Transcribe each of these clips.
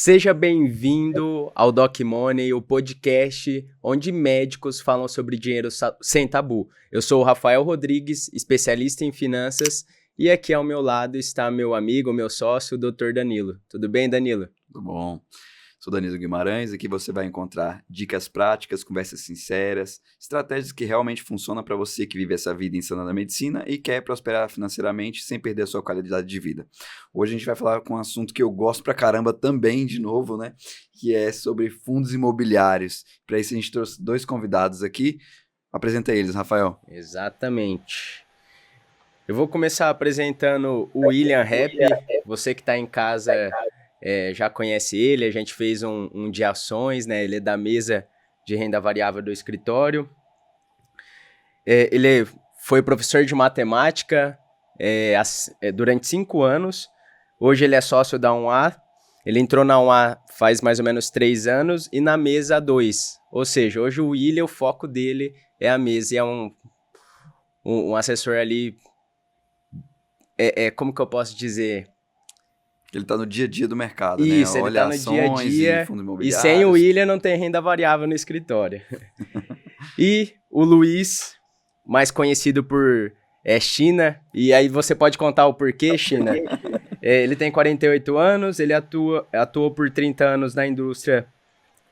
Seja bem-vindo ao Doc Money, o podcast onde médicos falam sobre dinheiro sem tabu. Eu sou o Rafael Rodrigues, especialista em finanças, e aqui ao meu lado está meu amigo, meu sócio, o Dr. Danilo. Tudo bem, Danilo? Tudo bom. Sou Danilo Guimarães, aqui você vai encontrar dicas práticas, conversas sinceras, estratégias que realmente funcionam para você que vive essa vida insana da medicina e quer prosperar financeiramente sem perder a sua qualidade de vida. Hoje a gente vai falar com um assunto que eu gosto pra caramba também, de novo, né? Que é sobre fundos imobiliários. Para isso a gente trouxe dois convidados aqui. Apresenta eles, Rafael. Exatamente. Eu vou começar apresentando o William Rapp. Você que está em casa já conhece ele, a gente fez um de ações, né? Ele é da mesa de renda variável do escritório. Ele foi professor de matemática durante 5 anos. Hoje ele é sócio da 1A. Ele entrou na 1A faz mais ou menos 3 anos e na mesa há 2. Ou seja, hoje o William, o foco dele é a mesa e é um assessor ali. Como que eu posso dizer? Ele está no dia a dia do mercado, Isso, né? ele Olha está no dia a dia. e fundos E imobiliários. sem o William não tem renda variável no escritório. E o Luiz, mais conhecido por China. E aí você pode contar o porquê, China. Ele tem 48 anos, ele atuou por 30 anos na indústria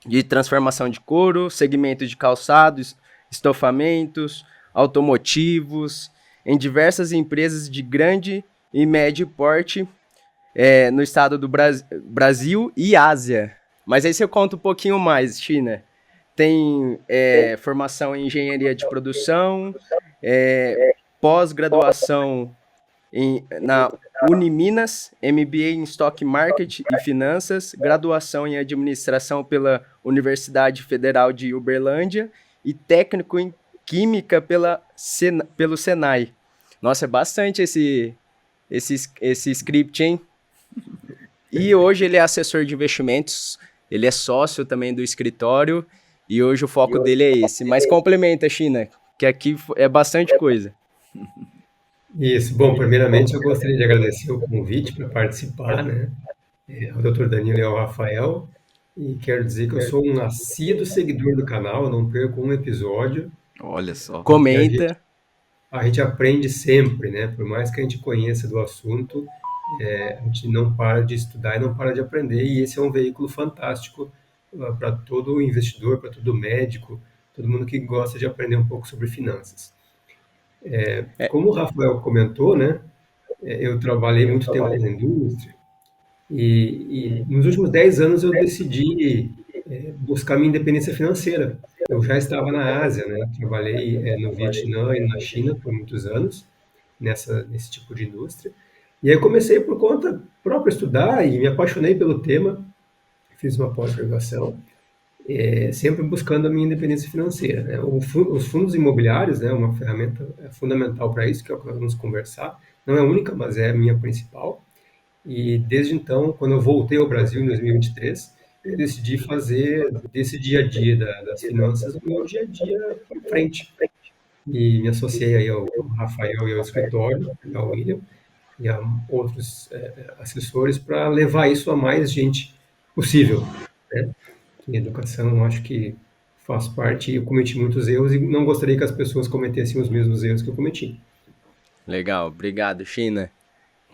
de transformação de couro, segmento de calçados, estofamentos, automotivos, em diversas empresas de grande e médio porte no estado do Brasil e Ásia. Mas aí você conta um pouquinho mais, China. Tem formação em engenharia de produção, pós-graduação na Uniminas, MBA em Stock Market e Finanças, graduação em Administração pela Universidade Federal de Uberlândia e técnico em Química pelo Senai. Nossa, é bastante esse script, hein? E hoje ele é assessor de investimentos, ele é sócio também do escritório e hoje o foco dele é esse. Mas complementa, China, que aqui é bastante coisa. Isso. Bom, primeiramente eu gostaria de agradecer o convite para participar, né? Ao Dr. Danilo e ao Rafael. E quero dizer que eu sou um assíduo seguidor do canal, eu não perco um episódio. Olha só. Comenta. A gente aprende sempre, né? Por mais que a gente conheça do assunto, a gente não para de estudar e não para de aprender. E esse é um veículo fantástico para todo investidor, para todo médico, todo mundo que gosta de aprender um pouco sobre finanças. Como o Rafael comentou, né? Eu trabalhei muito tempo na indústria e nos últimos 10 anos eu decidi buscar minha independência financeira. Eu já estava na Ásia, né? Trabalhei no Vietnã e na China por muitos anos nesse tipo de indústria. E aí eu comecei por conta própria a estudar e me apaixonei pelo tema. Fiz uma pós-graduação, sempre buscando a minha independência financeira, né? Os fundos imobiliários, né, uma ferramenta fundamental para isso, que é o que nós vamos conversar. Não é a única, mas é a minha principal. E desde então, quando eu voltei ao Brasil em 2023, eu decidi fazer desse dia a dia das finanças o meu dia a dia para frente. E me associei aí ao Rafael e ao escritório, ao William, e a outros assessores para levar isso a mais gente possível, né? Em educação, eu acho que faz parte, eu cometi muitos erros e não gostaria que as pessoas cometessem os mesmos erros que eu cometi. Legal, obrigado, China.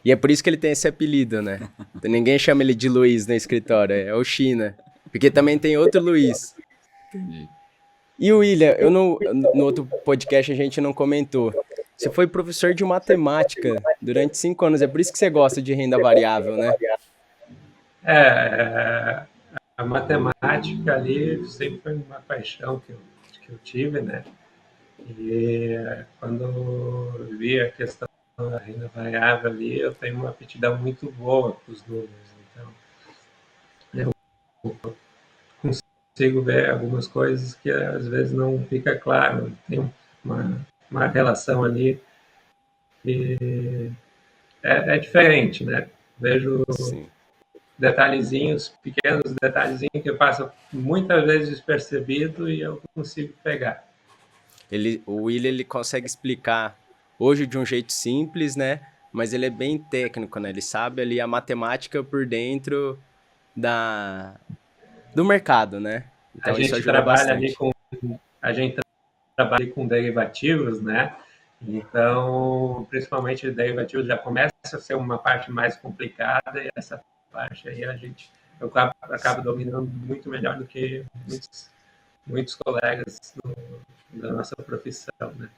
E é por isso que ele tem esse apelido, né? Ninguém chama ele de Luiz no escritório, é o China. Porque também tem outro Luiz. Entendi. E o William, no outro podcast a gente não comentou. Você foi professor de matemática durante 5 anos, é por isso que você gosta de renda variável, né? A matemática ali sempre foi uma paixão que eu tive, né? E quando eu vi a questão da renda variável ali, eu tenho uma aptidão muito boa para os números. Então, eu consigo ver algumas coisas que às vezes não fica claro. Tem uma relação ali que é diferente, né? Vejo Sim. detalhezinhos, pequenos detalhezinhos que passam muitas vezes despercebido e eu consigo pegar. O William ele consegue explicar hoje de um jeito simples, né? Mas ele é bem técnico, né? Ele sabe ali a matemática por dentro do mercado, né? Então isso ajuda bastante. A gente trabalha com derivativos, né? Então, principalmente derivativos já começa a ser uma parte mais complicada e essa parte aí eu acabo dominando muito melhor do que muitos colegas da nossa profissão, né?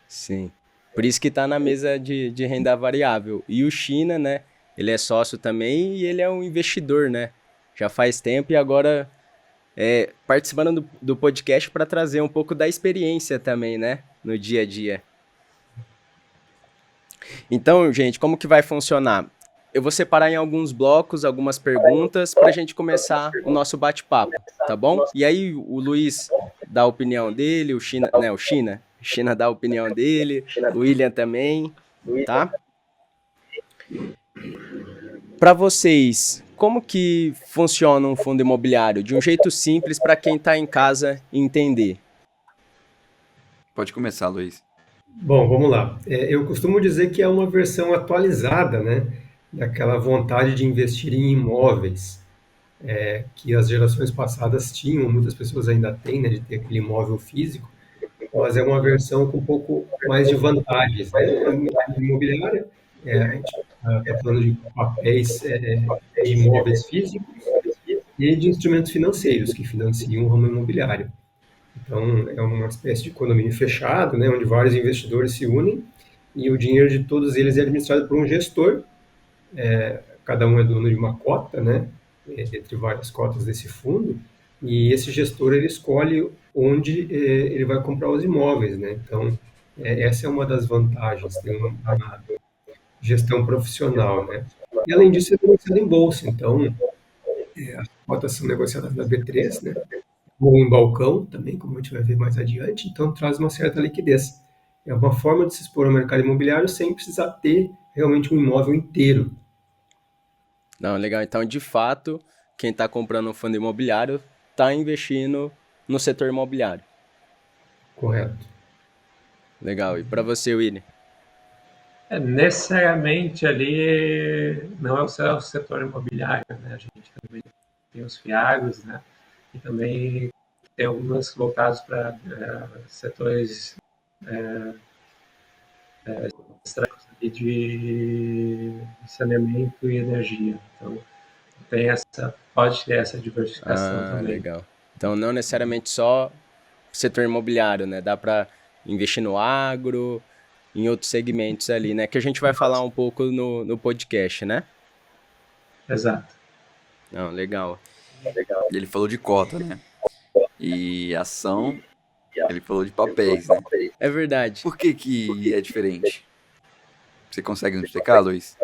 Sim. Por isso que está na mesa de renda variável. E o China, né? Ele é sócio também e ele é um investidor, né? Já faz tempo e agora participando do podcast para trazer um pouco da experiência também, né? No dia a dia. Então, gente, como que vai funcionar? Eu vou separar em alguns blocos, algumas perguntas, para a gente começar o nosso bate-papo, tá bom? E aí o Luiz dá a opinião dele, o China dá a opinião dele, o William também, tá? Para vocês, como que funciona um fundo imobiliário? De um jeito simples para quem está em casa entender. Pode começar, Luiz. Bom, vamos lá. Eu costumo dizer que é uma versão atualizada, né, daquela vontade de investir em imóveis, que as gerações passadas tinham, muitas pessoas ainda têm, né, de ter aquele imóvel físico, mas é uma versão com um pouco mais de vantagens, né? Na imobiliária, a gente está falando de papéis, de imóveis físicos e de instrumentos financeiros que financiam o ramo imobiliário. Então, é uma espécie de condomínio fechado, né, onde vários investidores se unem e o dinheiro de todos eles é administrado por um gestor. Cada um é dono de uma cota, né, entre várias cotas desse fundo, e esse gestor ele escolhe onde ele vai comprar os imóveis, né? Então, essa é uma das vantagens, ter uma gestão profissional, né? E além disso, é negociado em bolsa, então as cotas são negociadas na B3, né? Ou em balcão também, como a gente vai ver mais adiante, então traz uma certa liquidez. É uma forma de se expor ao mercado imobiliário sem precisar ter realmente um imóvel inteiro. Não, legal. Então, de fato, quem está comprando um fundo imobiliário está investindo no setor imobiliário. Correto. Legal. E para você, William? Necessariamente ali não é só o setor imobiliário, né? A gente também tem os FIAGs, né? E também tem algumas voltados para setores de saneamento e energia. Então, pode ter essa diversificação também. Legal. Então, não necessariamente só setor imobiliário, né? Dá para investir no agro, em outros segmentos ali, né? Que a gente vai falar um pouco no podcast, né? Exato. Não, legal. Ele falou de cota, né? E ação, ele falou de papéis, né? É verdade. Por que é diferente? Você consegue nos explicar, Luiz?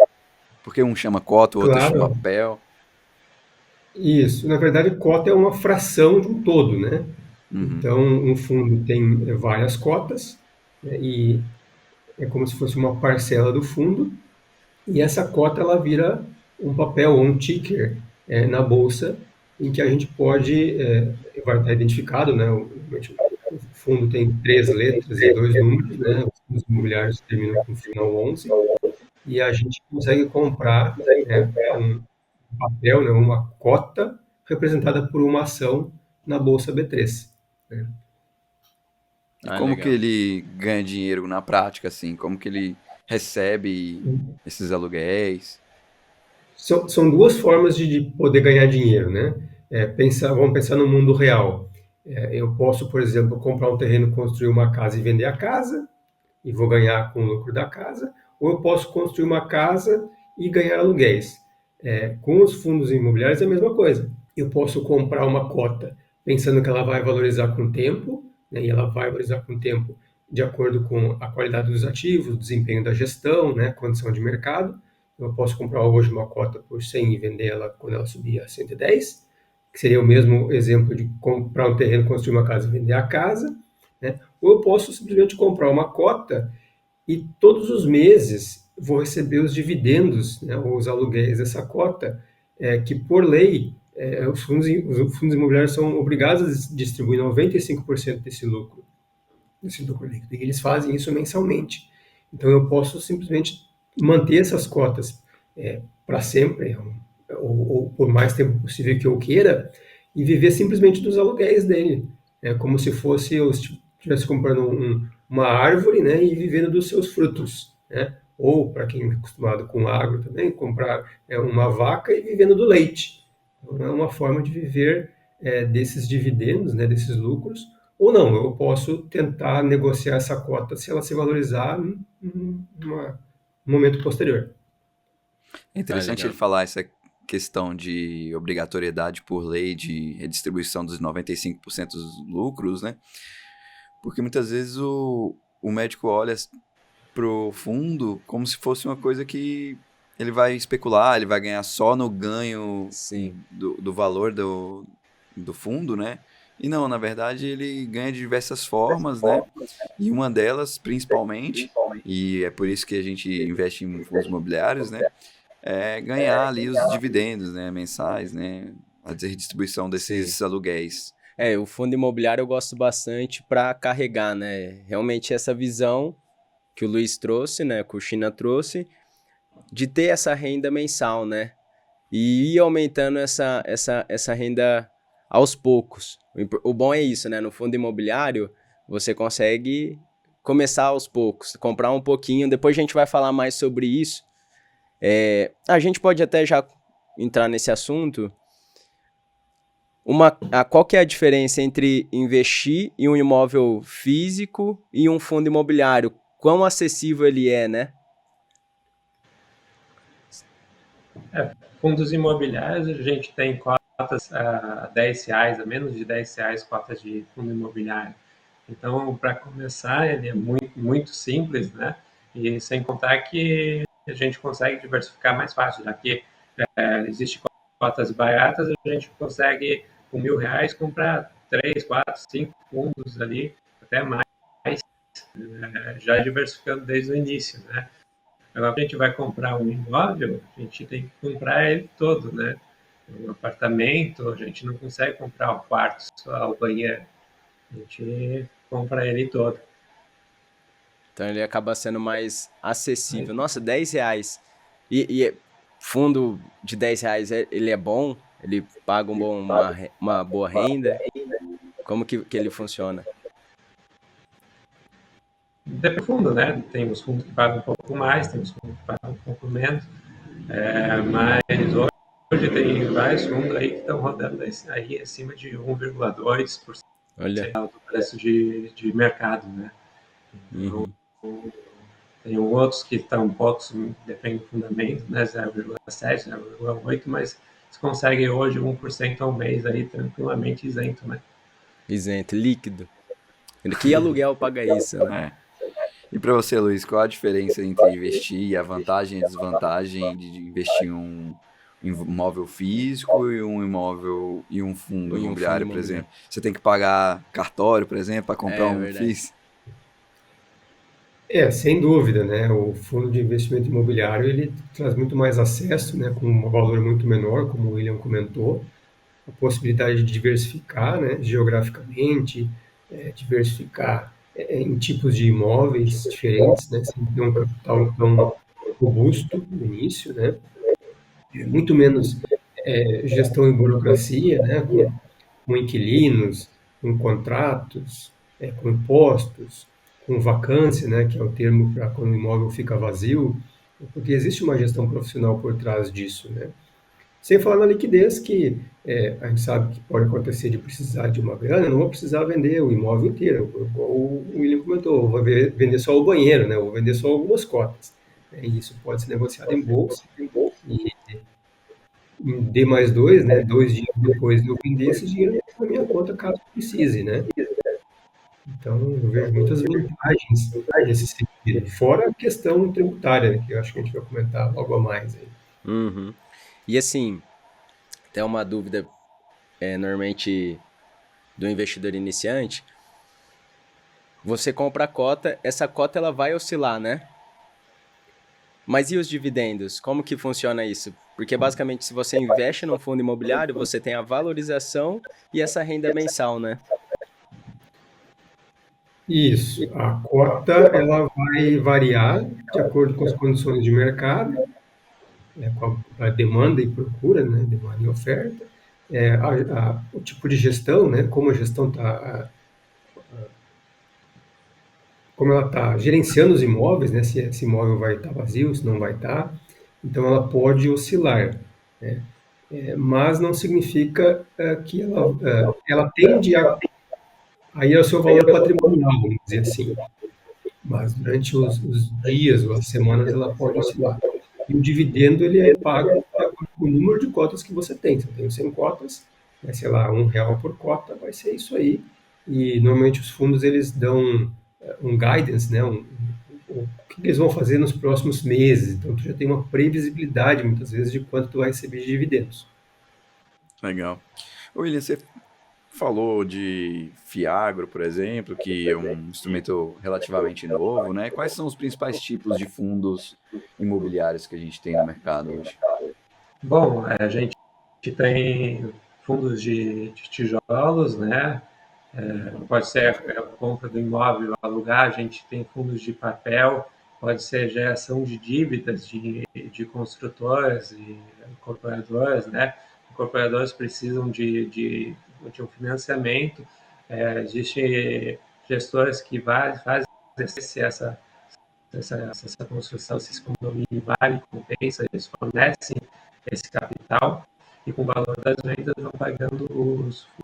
Por que um chama cota, o outro Claro. chama papel? Isso, na verdade, cota é uma fração de um todo, né? Uhum. Então, um fundo tem várias cotas, né, e é como se fosse uma parcela do fundo, e essa cota ela vira um papel ou um ticker na bolsa, em que a gente pode, vai estar identificado, né? O fundo tem 3 letras e 2 números, né? Os fundos imobiliários terminam com o final 11, e a gente consegue comprar um papel, né, uma cota representada por uma ação na Bolsa B3. Né? E como legal. que ele ganha dinheiro na prática, assim? Como que ele recebe esses aluguéis? São duas formas de poder ganhar dinheiro, né? Vamos pensar no mundo real. Eu posso, por exemplo, comprar um terreno, construir uma casa e vender a casa, e vou ganhar com o lucro da casa, ou eu posso construir uma casa e ganhar aluguéis. Com os fundos imobiliários é a mesma coisa. Eu posso comprar uma cota pensando que ela vai valorizar com o tempo, né, e ela vai valorizar com o tempo de acordo com a qualidade dos ativos, o desempenho da gestão, né, condição de mercado. Eu posso comprar hoje uma cota por 100 e vender ela quando ela subir a 110, que seria o mesmo exemplo de comprar um terreno, construir uma casa e vender a casa. Né? Ou eu posso simplesmente comprar uma cota e todos os meses vou receber os dividendos, né, ou os aluguéis dessa cota, que por lei os fundos imobiliários são obrigados a distribuir 95% desse lucro líquido, e eles fazem isso mensalmente. Então eu posso simplesmente manter essas cotas para sempre, ou por mais tempo possível que eu queira, e viver simplesmente dos aluguéis dele. É como se fosse eu estivesse comprando uma árvore, né, e vivendo dos seus frutos, né? Ou, para quem é acostumado com agro também, comprar uma vaca e vivendo do leite. Então, é uma forma de viver desses dividendos, né, desses lucros, ou não, eu posso tentar negociar essa cota se ela se valorizar num momento posterior. É Ah, interessante ele legal. falar essa questão de obrigatoriedade por lei de redistribuição dos 95% dos lucros, né? Porque muitas vezes o médico olha pro fundo como se fosse uma coisa que ele vai especular, ele vai ganhar só no ganho Sim. do valor do fundo, né? E não, na verdade, ele ganha de diversas formas, né? E uma delas, principalmente, e é por isso que a gente investe em fundos imobiliários, né? É ganhar ali os dividendos, né? Mensais, né? A redistribuição Sim. desses aluguéis. O fundo imobiliário eu gosto bastante para carregar, né? Realmente essa visão que o Luiz trouxe, né? Que o China trouxe, de ter essa renda mensal, né? E ir aumentando essa renda aos poucos. O bom é isso, né? No fundo imobiliário, você consegue começar aos poucos, comprar um pouquinho. Depois a gente vai falar mais sobre isso. A gente pode até já entrar nesse assunto. Qual que é a diferença entre investir em um imóvel físico e um fundo imobiliário? Quão acessível ele é, né? Fundos imobiliários, a gente tem cotas a R$ 10, a menos de R$ 10 cotas de fundo imobiliário. Então, para começar, ele é muito, muito simples, né? E sem contar que a gente consegue diversificar mais fácil, já que existem cotas baratas, a gente consegue, com R$ 1.000, comprar 3, 4, 5 fundos ali, até mais, já diversificando desde o início, né? Agora, a gente vai comprar um imóvel, a gente tem que comprar ele todo, né? Um apartamento, a gente não consegue comprar o quarto, só o banheiro. A gente compra ele todo. Então ele acaba sendo mais acessível. Nossa, R$ 10. Fundo de R$ 10, ele é bom? Ele paga uma boa renda? Como que ele funciona? Depende do fundo, né? Tem os fundos que pagam um pouco mais, tem os fundos que pagam um pouco menos. Mas hoje tem vários fundos aí que estão rodando aí acima de 1,2% Olha. do preço de mercado, né? Então, Uhum. tem outros que estão poucos, depende do fundamento, né? 0,7, 0,8, mas você consegue hoje 1% ao mês aí tranquilamente isento, né? Isento, líquido. Que aluguel paga isso, né? É. E para você, Luiz, qual a diferença entre investir, a vantagem e a desvantagem de investir em um imóvel físico e um imóvel e um fundo Ou em um fundo imobiliário, por imobiliário. exemplo? Você tem que pagar cartório, por exemplo, para comprar É um verdade. FIIs? Sem dúvida, né? O fundo de investimento imobiliário ele traz muito mais acesso, né? Com um valor muito menor, como o William comentou, a possibilidade de diversificar, né? Geograficamente, diversificar em tipos de imóveis diferentes, né? Sem ter um capital tão robusto no início, né? Muito menos gestão e burocracia, né? Com inquilinos, com contratos, com impostos, com vacância, né, que é o termo para quando o imóvel fica vazio, porque existe uma gestão profissional por trás disso, né? Sem falar na liquidez, que a gente sabe que pode acontecer de precisar de uma grana, não vou precisar vender o imóvel inteiro, igual o William comentou, vou vender só o banheiro, né, vou vender só algumas cotas. E isso pode ser negociado em bolsa, e em D mais dois, né, 2 dias depois de eu vender, esse dinheiro na minha conta caso precise, né? Então, eu vejo muitas vantagens nesse sentido. Fora a questão tributária, né, que eu acho que a gente vai comentar logo a mais aí. Uhum. E assim, tem uma dúvida, normalmente, do investidor iniciante. Você compra a cota, essa cota ela vai oscilar, né? Mas e os dividendos? Como que funciona isso? Porque basicamente, se você investe num fundo imobiliário, você tem a valorização e essa renda mensal, né? Isso, a cota ela vai variar de acordo com as condições de mercado. com a demanda e procura, né, demanda e oferta, o tipo de gestão, né, como a gestão está, como ela está gerenciando os imóveis, né, se esse imóvel vai estar vazio, se não vai estar, então ela pode oscilar, né, mas não significa que ela tende a ir ao seu valor patrimonial, vamos dizer assim. Mas durante os dias ou as semanas ela pode oscilar. E o dividendo ele é pago de acordo com o número de cotas que você tem. Se eu tenho 100 cotas, vai ser lá R$ 1 por cota, vai ser isso aí. E normalmente os fundos eles dão um guidance, né? O que eles vão fazer nos próximos meses. Então tu já tem uma previsibilidade muitas vezes de quanto tu vai receber de dividendos. Legal. William, você falou de Fiagro, por exemplo, que é um instrumento relativamente novo, né? Quais são os principais tipos de fundos imobiliários que a gente tem no mercado hoje? Bom, a gente tem fundos de tijolos, né? Pode ser a compra do imóvel, alugar, a gente tem fundos de papel, pode ser geração de dívidas de construtoras e incorporadoras, né? Incorporadoras precisam de um financiamento, existem gestores que fazem essa construção, esses condomínios vale, compensa, eles fornecem esse capital e com o valor das vendas vão pagando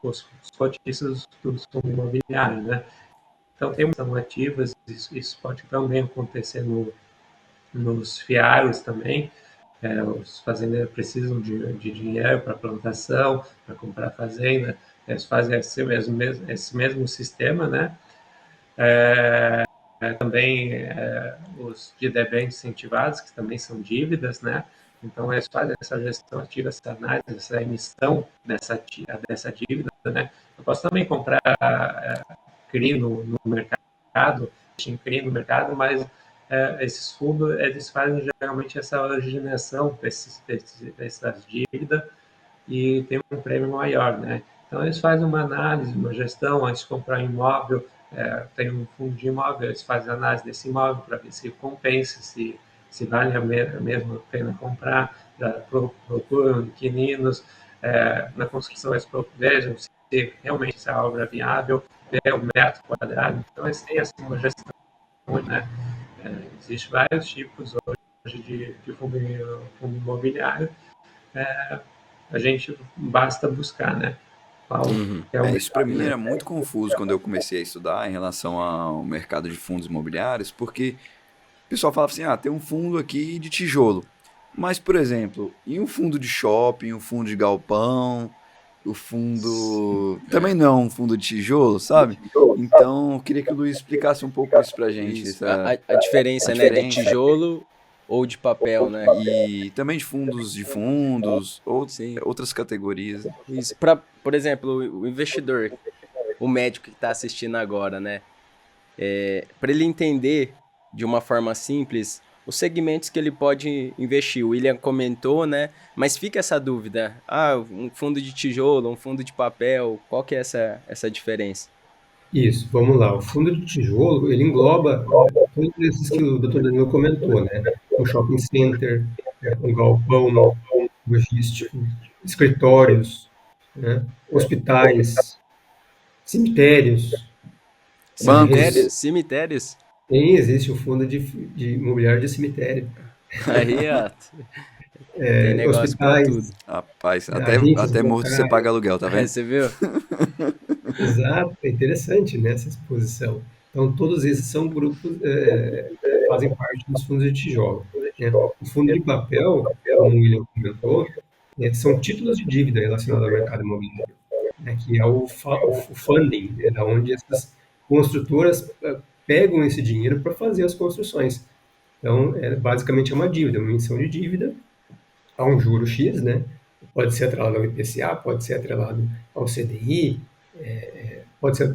os cotistas dos fundos imobiliários, né? Então, temos ativas, isso pode também acontecer nos fiários também. Os fazendeiros precisam de dinheiro para plantação, para comprar fazenda, eles fazem esse mesmo sistema, né? Também os de debêntures incentivados, que também são dívidas, né? Então, eles fazem essa gestão ativa, essa análise, essa emissão dessa dívida, né? Eu posso também comprar CRI no mercado, em CRI no mercado, mas esses fundos, eles fazem geralmente essa originação dessas dívidas e tem um prêmio maior, né? Então, eles fazem uma análise, uma gestão, antes de comprar um imóvel, tem um fundo de imóvel, eles fazem análise desse imóvel para ver se compensa, se vale a mesma pena comprar, já procuram inquilinos, na construção eles vejam se realmente essa obra é viável, ver o metro quadrado, então eles têm assim, uma gestão, né? Existem vários tipos hoje de fundo imobiliário, a gente basta buscar, né? Qual é o Isso para mercado, mim né? era muito confuso quando eu comecei a estudar em relação ao mercado de fundos imobiliários, porque o pessoal falava assim, tem um fundo aqui de tijolo. Mas, por exemplo, e um fundo de shopping, um fundo de galpão, o fundo... Também não é um fundo de tijolo, sabe? Então, eu queria que o Luiz explicasse um pouco isso pra gente, Isso. A a diferença, né, de diferença. tijolo ou de papel, né? E também de fundos, ou Sim. outras categorias. Isso. Por exemplo, o investidor, o médico que está assistindo agora, né? Para ele entender de uma forma simples os segmentos que ele pode investir. O William comentou, né? Mas fica essa dúvida. Um fundo de tijolo, um fundo de papel, qual que é essa diferença? Isso, vamos lá. O fundo de tijolo, ele engloba todos esses que o Dr. Danilo comentou, né? Um shopping center, um galpão logístico, escritórios, né? Hospitais, cemitérios, Bancos. Cemitérios? existe o fundo de imobiliário de cemitério, Aí, ó, tem negócio para tudo. hospitais, Rapaz, agências até morto você bancárias. paga aluguel, tá Aí vendo? você viu? Exato, é interessante, né, essa exposição. Então, todos esses são grupos, fazem parte dos fundos de tijolo, né? O fundo de papel, como o William comentou, são títulos de dívida relacionados ao mercado imobiliário, né, que é o funding, né, da onde essas construtoras pegam esse dinheiro para fazer as construções. Então, basicamente é uma dívida, uma emissão de dívida a um juro X, né? Pode ser atrelado ao IPCA, pode ser atrelado ao CDI, pode ser,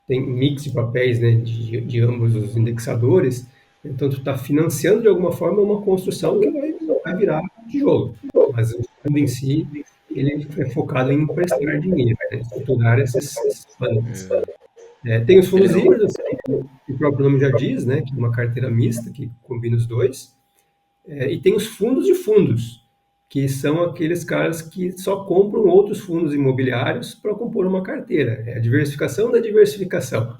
tem um mix de papéis, né, de ambos os indexadores, então tu está financiando de alguma forma uma construção que vai virar tijolo, mas o fundo em si, ele é focado em emprestar dinheiro, né, estruturar esses fundos. Tem os fundos híbridos, que o próprio nome já diz, né, que é uma carteira mista, que combina os dois, E tem os fundos de fundos, que são aqueles caras que só compram outros fundos imobiliários para compor uma carteira. É a diversificação da diversificação.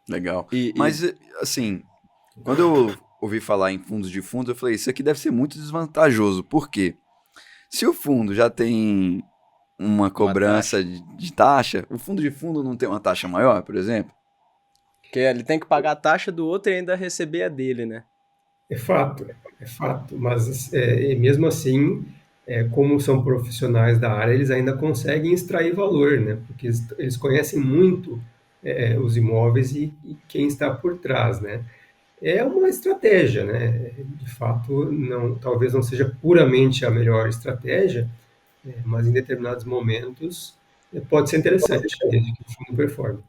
Legal. E Mas, assim, quando eu ouvi falar em fundos de fundo, eu falei, isso aqui deve ser muito desvantajoso. Por quê? Se o fundo já tem uma uma taxa. cobrança de taxa, o fundo de fundo não tem uma taxa maior, por exemplo? Porque ele tem que pagar a taxa do outro e ainda receber a dele, né? É fato, mas mesmo assim, como são profissionais da área, eles ainda conseguem extrair valor, né? Porque eles conhecem muito os imóveis e quem está por trás, né? É uma estratégia, né? De fato, não, talvez não seja puramente a melhor estratégia, mas em determinados momentos pode ser interessante, desde que o fundo performe.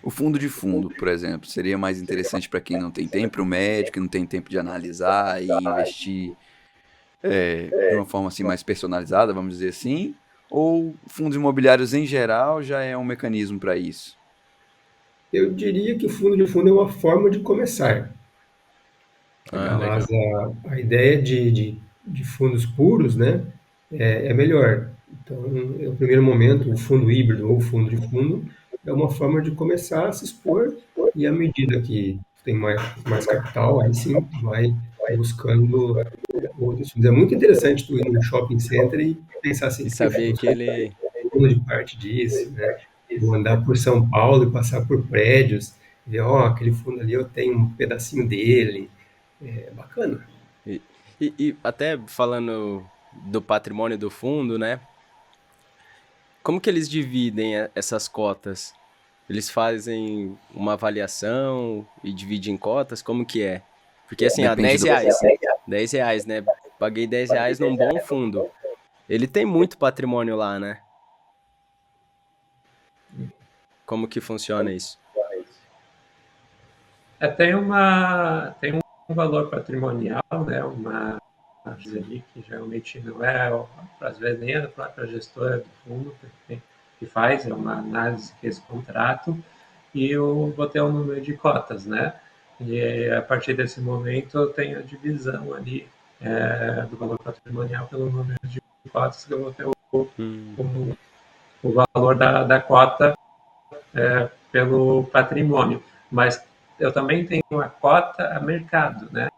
O fundo de fundo, por exemplo, seria mais interessante para quem não tem tempo, para o médico, que não tem tempo de analisar e investir de uma forma assim mais personalizada, vamos dizer assim, ou fundos imobiliários em geral já é um mecanismo para isso? Eu diria que o fundo de fundo é uma forma de começar, Ah, Legal. mas legal. a ideia de fundos puros, né, é melhor. Então, no primeiro momento, o fundo híbrido ou fundo de fundo é uma forma de começar a se expor e à medida que tem mais capital, aí sim vai buscando outros fundos. É muito interessante tu ir num shopping center e pensar assim, E puxa, saber eu que sou ele. dono de parte disso, né? Vou andar por São Paulo e passar por prédios, ver, ó, aquele fundo ali eu tenho um pedacinho dele. É bacana. E até falando do patrimônio do fundo, né? Como que eles dividem essas cotas? Eles fazem uma avaliação e dividem em cotas? Como que é? Porque assim, Depende do. R$ 10. R$ 10, né? Paguei R$ 10 num bom fundo. Ele tem muito patrimônio lá, né? Como que funciona isso? Tem um valor patrimonial, né? Uma ali que geralmente não é, às vezes nem a própria gestora do fundo que faz, é uma análise que eles contratam, e eu vou ter um número de cotas, né? E a partir desse momento eu tenho a divisão ali do valor patrimonial pelo número de cotas que eu vou ter Hum, o, o valor da cota pelo patrimônio. Mas eu também tenho uma cota a mercado, né?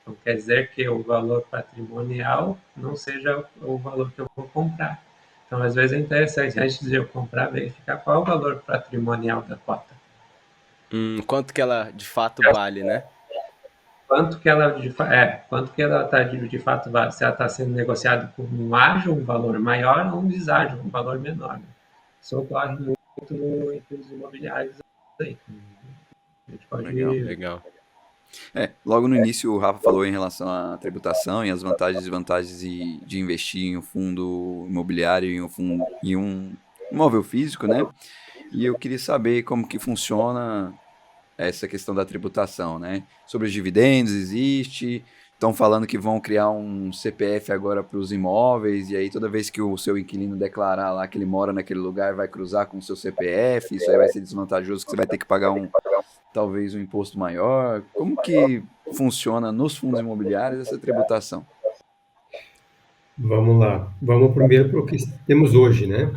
Então quer dizer que o valor patrimonial não seja o valor que eu vou comprar. Então, às vezes é interessante, antes de eu comprar, verificar qual é o valor patrimonial da cota. quanto que ela de fato vale, né? Quanto que ela está de fato, se ela está sendo negociada por um ágio, um valor maior, ou um deságio, um valor menor. Né? Isso ocorre muito entre os imobiliários aí. A gente Legal. pode. Legal. Logo no início o Rafa falou em relação à tributação e as vantagens e desvantagens de investir em um fundo imobiliário, em um imóvel físico, né? E eu queria saber como que funciona essa questão da tributação, né? Sobre os dividendos existe, estão falando que vão criar um CPF agora para os imóveis, e aí toda vez que o seu inquilino declarar lá que ele mora naquele lugar, vai cruzar com o seu CPF, isso aí vai ser desvantajoso, que você vai ter que pagar talvez um imposto maior. Como que funciona nos fundos imobiliários essa tributação? Vamos lá. Vamos primeiro para o que temos hoje, né?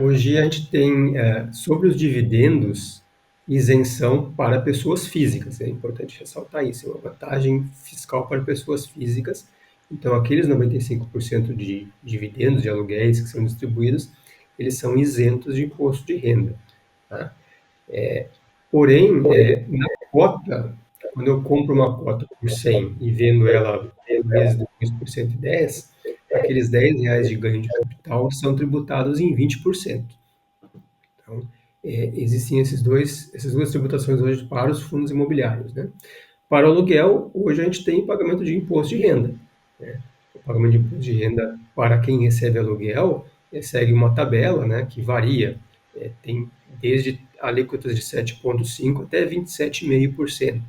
Hoje a gente tem, sobre os dividendos, isenção para pessoas físicas. É importante ressaltar isso. É uma vantagem fiscal para pessoas físicas. Então, aqueles 95% de dividendos de aluguéis que são distribuídos, eles são isentos de imposto de renda. Tá? Porém, na cota, quando eu compro uma cota por 100 e vendo ela vezes depois por 110, aqueles R$ 10 de ganho de capital são tributados em 20%. Então, existem essas duas tributações hoje para os fundos imobiliários. Né? Para o aluguel, hoje a gente tem pagamento de imposto de renda. Né? O pagamento de imposto de renda para quem recebe aluguel segue uma tabela, né, que varia. Tem desde alíquotas de 7,5% até 27,5%,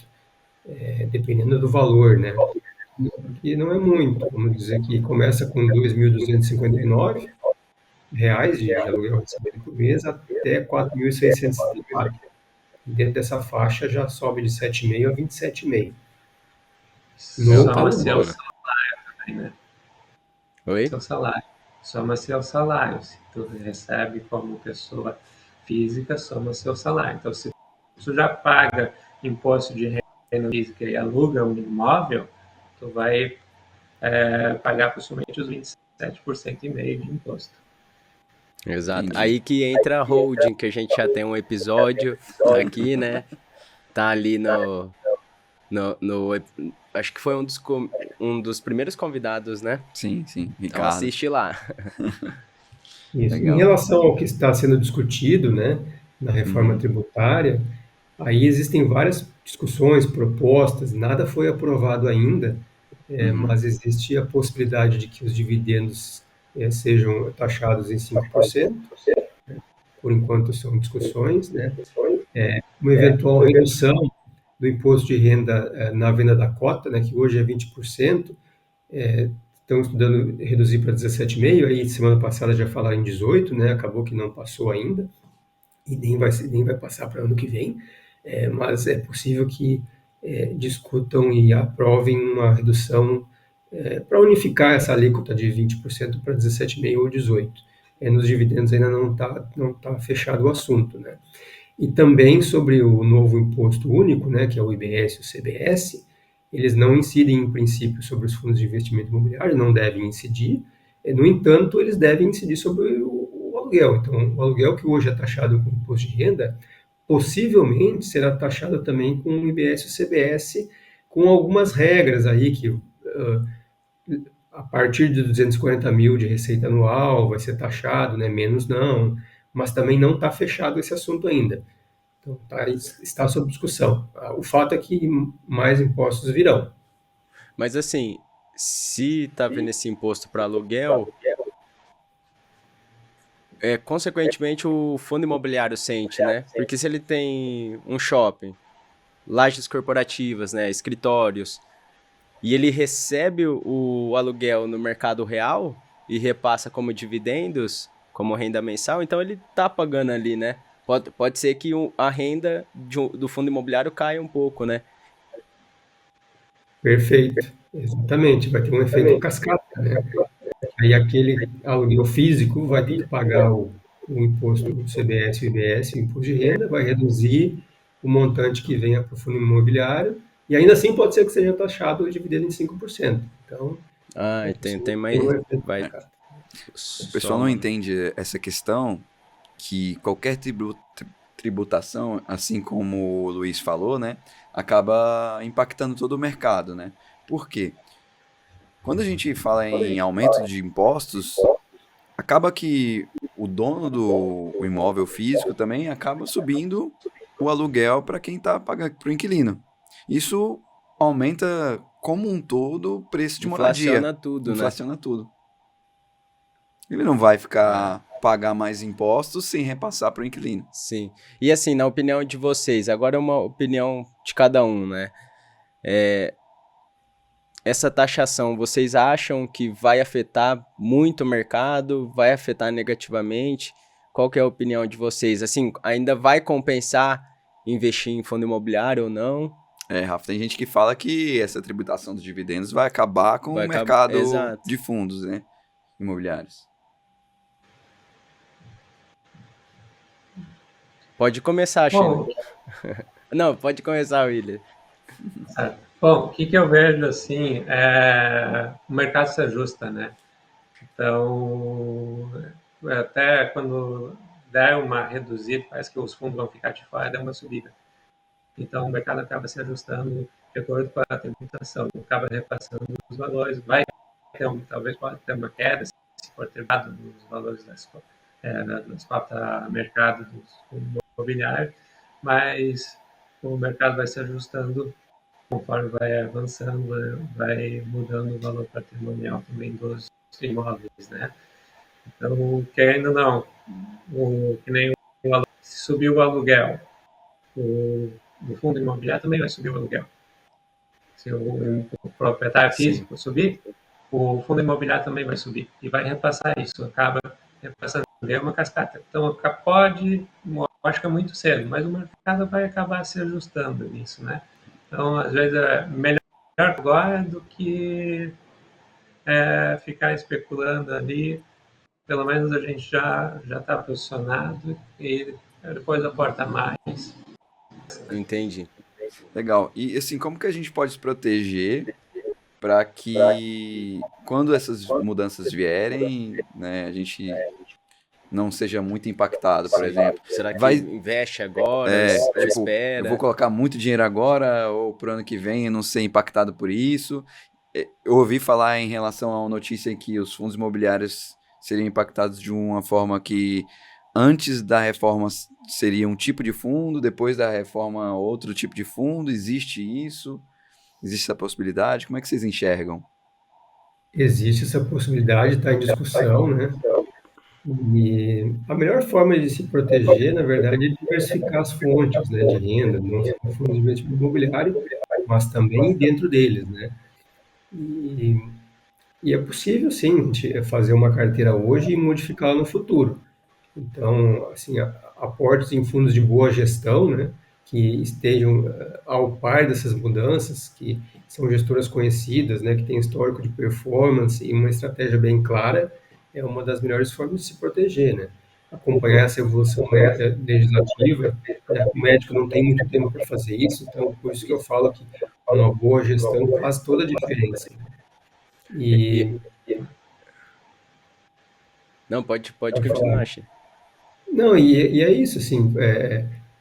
dependendo do valor. Né? E não é muito, vamos dizer que começa com R$ 2.259 de aluguel recebido por mês até 4.664. Dentro dessa faixa já sobe de 7,5% a 27,5%. Opa, Soma-se ao boa. salário também, né? Oi? Seu salário. Soma-se ao salário. Se tu recebe como pessoa física, soma seu salário. Então, se tu já paga imposto de renda física e aluga um imóvel, tu vai pagar aproximadamente os 27,5% de imposto. Exato. Entendi. Aí que entra a holding, que a gente já tem um episódio aqui, né? Tá ali acho que foi um dos primeiros convidados, né? Sim, sim, Então Ricardo. assiste lá. isso. Em Legal. relação ao que está sendo discutido, né, na reforma Uhum, tributária, aí existem várias discussões, propostas, nada foi aprovado ainda, uhum, mas existe a possibilidade de que os dividendos sejam taxados em 5%. Por enquanto são discussões, né? Uma eventual redução do imposto de renda na venda da cota, né, que hoje é 20%, estão estudando reduzir para 17,5%, aí semana passada já falaram em 18%, né, acabou que não passou ainda, e nem vai passar para o ano que vem, mas é possível que discutam e aprovem uma redução para unificar essa alíquota de 20% para 17,5% ou 18%. Nos dividendos ainda não tá fechado o assunto, né? E também sobre o novo imposto único, né, que é o IBS e o CBS, eles não incidem em princípio sobre os fundos de investimento imobiliário, não devem incidir. No entanto, eles devem incidir sobre o aluguel. Então, o aluguel que hoje é taxado com imposto de renda, possivelmente será taxado também com o IBS e o CBS, com algumas regras aí que a partir de 240 mil de receita anual vai ser taxado, né? Menos não, mas também não está fechado esse assunto ainda. Então, está sob discussão. O fato é que mais impostos virão. Mas assim, se tá vendo esse imposto para aluguel, consequentemente o fundo imobiliário sente, né? Porque se ele tem um shopping, lajes corporativas, né, escritórios, e ele recebe o aluguel no mercado real e repassa como dividendos, como renda mensal, então ele tá pagando ali, né? Pode ser que a renda do fundo imobiliário caia um pouco, né? Perfeito. Exatamente. Vai ter um efeito cascata, né? Aí aquele aluguel físico vai ter que pagar o imposto o CBS, o IBS, o imposto de renda, vai reduzir o montante que venha para o fundo imobiliário, e ainda assim pode ser que seja taxado o dividendo em 5%. Então, Ah, é tem possível ter mais. um efeito Vai. cascata. O pessoal não Soma, né? entende essa questão que qualquer tributação, assim como o Luiz falou, né, acaba impactando todo o mercado, né? Por quê? Quando a gente fala em aumento de impostos, acaba que o dono do imóvel físico também acaba subindo o aluguel para quem está pagando, para o inquilino. Isso aumenta como um todo o preço de moradia, Inflaciona tudo, né? inflaciona tudo. Ele não vai É, ficar pagar mais impostos sem repassar para o inquilino. sim. E assim, na opinião de vocês, agora é uma opinião de cada um, né? Essa taxação, vocês acham que vai afetar muito o mercado? Vai afetar negativamente? Qual que é a opinião de vocês? Assim, ainda vai compensar investir em fundo imobiliário ou não? Rafa, tem gente que fala que essa tributação dos dividendos vai acabar com o Vai acabar. mercado Exato. de fundos, né, imobiliários. Pode começar, China. Bom, Não, pode começar, William. bom, o que eu vejo assim, o mercado se ajusta, né? Então, até quando der uma reduzida, parece que os fundos vão ficar de fora, der uma subida. Então, o mercado acaba se ajustando de acordo com a tributação, acaba repassando os valores, talvez pode ter uma queda, se for tributado nos valores das cotas mercado dos fundos imobiliários, mas o mercado vai se ajustando conforme vai avançando, vai mudando o valor patrimonial também dos imóveis, né? Então, querendo ou não, que nem se subir o aluguel, o fundo imobiliário também vai subir o aluguel. Se o proprietário Sim. físico subir, o fundo imobiliário também vai subir e vai repassar isso, acaba repassando, é uma cascata. Então, pode, acho que é muito cedo, mas o mercado vai acabar se ajustando nisso, né? Então, às vezes é melhor agora do que ficar especulando ali. Pelo menos a gente já está posicionado e depois aporta mais. Entendi. Legal. E assim, como que a gente pode se proteger para que quando essas mudanças vierem, né, a gente não seja muito impactado, por exemplo. Será que Vai, investe agora ou tipo, eu vou espera? colocar muito dinheiro agora ou pro ano que vem e não ser impactado por isso. Eu ouvi falar em relação a uma notícia em que os fundos imobiliários seriam impactados de uma forma que antes da reforma seria um tipo de fundo, depois da reforma outro tipo de fundo. Existe isso? Existe essa possibilidade? Como é que vocês enxergam? Existe essa possibilidade, está em discussão, né? E a melhor forma de se proteger, na verdade, é diversificar as fontes, né, de renda, não só fundos de investimento imobiliário, mas também dentro deles, né? E, e é possível, sim, a gente fazer uma carteira hoje e modificá-la no futuro. Então, assim, aportes em fundos de boa gestão, né, que estejam ao par dessas mudanças, que são gestoras conhecidas, né, que têm histórico de performance e uma estratégia bem clara, é uma das melhores formas de se proteger, né? Acompanhar essa evolução legislativa, né? O médico não tem muito tempo para fazer isso, então por isso que eu falo que uma boa gestão faz toda a diferença. E, E não, pode pode continuar, falar. Chi. Não, e é isso, assim,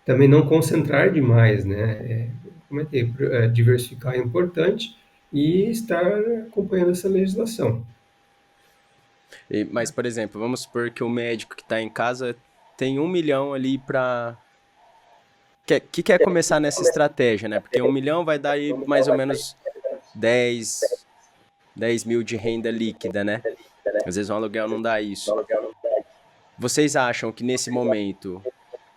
também não concentrar demais, né? Como é que diversificar é importante e estar acompanhando essa legislação. Mas, por exemplo, vamos supor que o médico que está em casa tem 1 milhão ali para que quer começar nessa estratégia, né? Porque 1 milhão vai dar aí mais ou menos 10, 10 mil de renda líquida, né? Às vezes um aluguel não dá isso. Vocês acham que nesse momento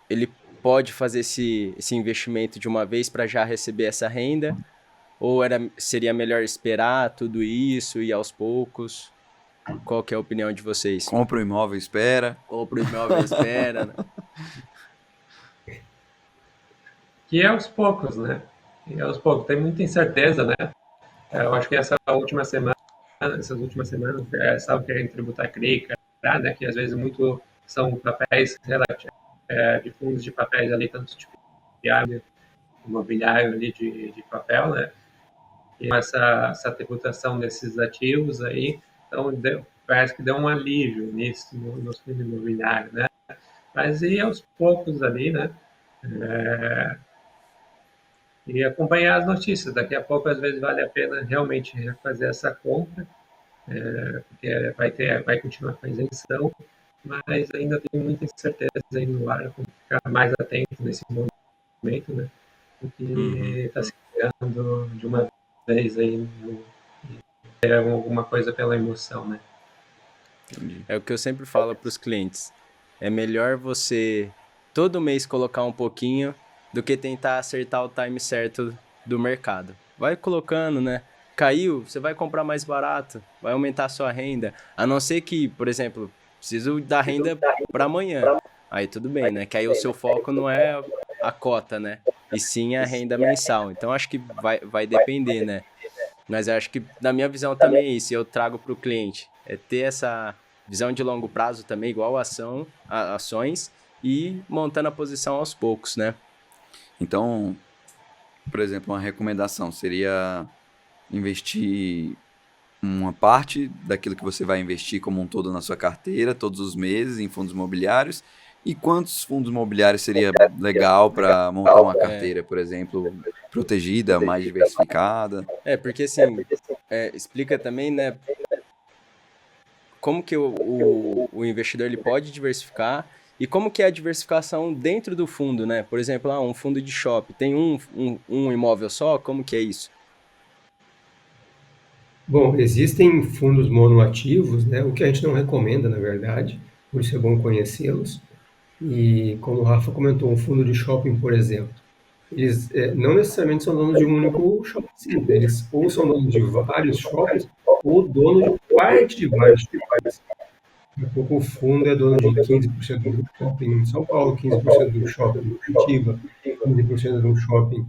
ele pode fazer esse investimento de uma vez para já receber essa renda? Ou seria melhor esperar tudo isso e ir aos poucos? Qual que é a opinião de vocês? Compra o imóvel, espera. Ou pro imóvel espera, né? Que é aos poucos, né? E aos poucos. Tem muita incerteza, né? Eu acho que essas últimas semanas, sabe que a gente tributar CRI, né? Que às vezes muito são papéis de fundos de papéis ali, tanto tipo de imobiliário ali de papel, né? E essa tributação desses ativos aí, então parece que deu um alívio nisso no fundo imobiliário, né? Mas e aos poucos ali, né? E acompanhar as notícias. Daqui a pouco, às vezes, vale a pena realmente fazer essa compra, porque vai continuar com a isenção, mas ainda tem muita incerteza aí no ar, como ficar mais atento nesse momento, né? O Uhum. que está se criando de uma vez aí, ter alguma coisa pela emoção, né? Entendi. É o que eu sempre falo para os clientes. É melhor você todo mês colocar um pouquinho do que tentar acertar o time certo do mercado. Vai colocando, né? Caiu, você vai comprar mais barato, vai aumentar a sua renda. A não ser que, por exemplo, preciso da renda para amanhã. Aí tudo bem, né? Que aí o seu foco não é a cota, né? E sim a renda mensal. Então acho que vai depender, né? Mas eu acho que, na minha visão, também é isso. Eu trago para o cliente. É ter essa visão de longo prazo também, igual ações, e montando a posição aos poucos, né? Então, por exemplo, uma recomendação seria investir uma parte daquilo que você vai investir como um todo na sua carteira, todos os meses, em fundos imobiliários. E quantos fundos imobiliários seria legal para montar uma carteira, por exemplo, protegida, mais diversificada? Porque assim, explica também, né, como que o investidor ele pode diversificar e como que é a diversificação dentro do fundo, né? Por exemplo, um fundo de shopping, tem um imóvel só, como que é isso? Bom, existem fundos monoativos, né? O que a gente não recomenda, na verdade, por isso é bom conhecê-los. E como o Rafa comentou, um fundo de shopping, por exemplo, eles não necessariamente são donos de um único shopping center, eles ou são donos de vários shoppings ou dono de parte de vários shoppings. Daqui a pouco o fundo é dono de 15% do shopping em São Paulo, 15% do shopping em Curitiba, 15% do shopping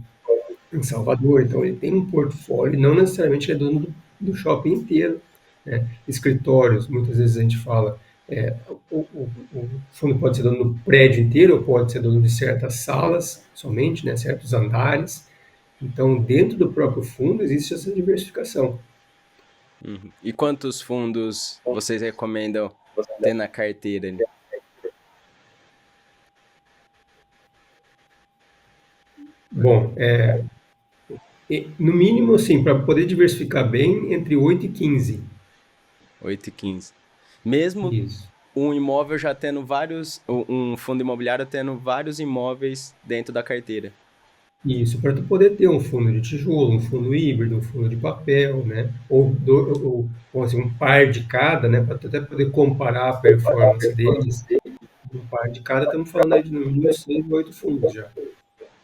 em Salvador. Então, ele tem um portfólio, não necessariamente ele é dono do shopping inteiro, né? Escritórios, muitas vezes a gente fala, o fundo pode ser dono do prédio inteiro, ou pode ser dono de certas salas somente, né? Certos andares. Então, dentro do próprio fundo, existe essa diversificação. Uhum. E quantos fundos vocês recomendam ter na carteira ali? Bom, no mínimo, assim, para poder diversificar bem, entre 8 e 15. 8 e 15. Mesmo Isso. um imóvel já tendo vários, um fundo imobiliário tendo vários imóveis dentro da carteira. Isso, para tu poder ter um fundo de tijolo, um fundo híbrido, um fundo de papel, né? Ou assim, um par de cada, né? Para tu até poder comparar a performance deles, um par de cada, estamos falando aí de no mínimo 6 ou 8 fundos já.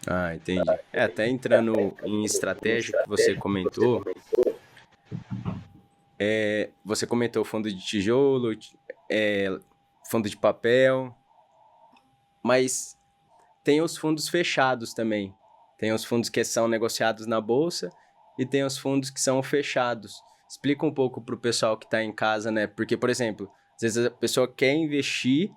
Ah, entendi. Até entrando em estratégia que você comentou fundo de tijolo, é, fundo de papel, mas tem os fundos fechados também. Tem os fundos que são negociados na bolsa e tem os fundos que são fechados. Explica um pouco para o pessoal que está em casa, né? Porque, por exemplo, às vezes a pessoa quer investir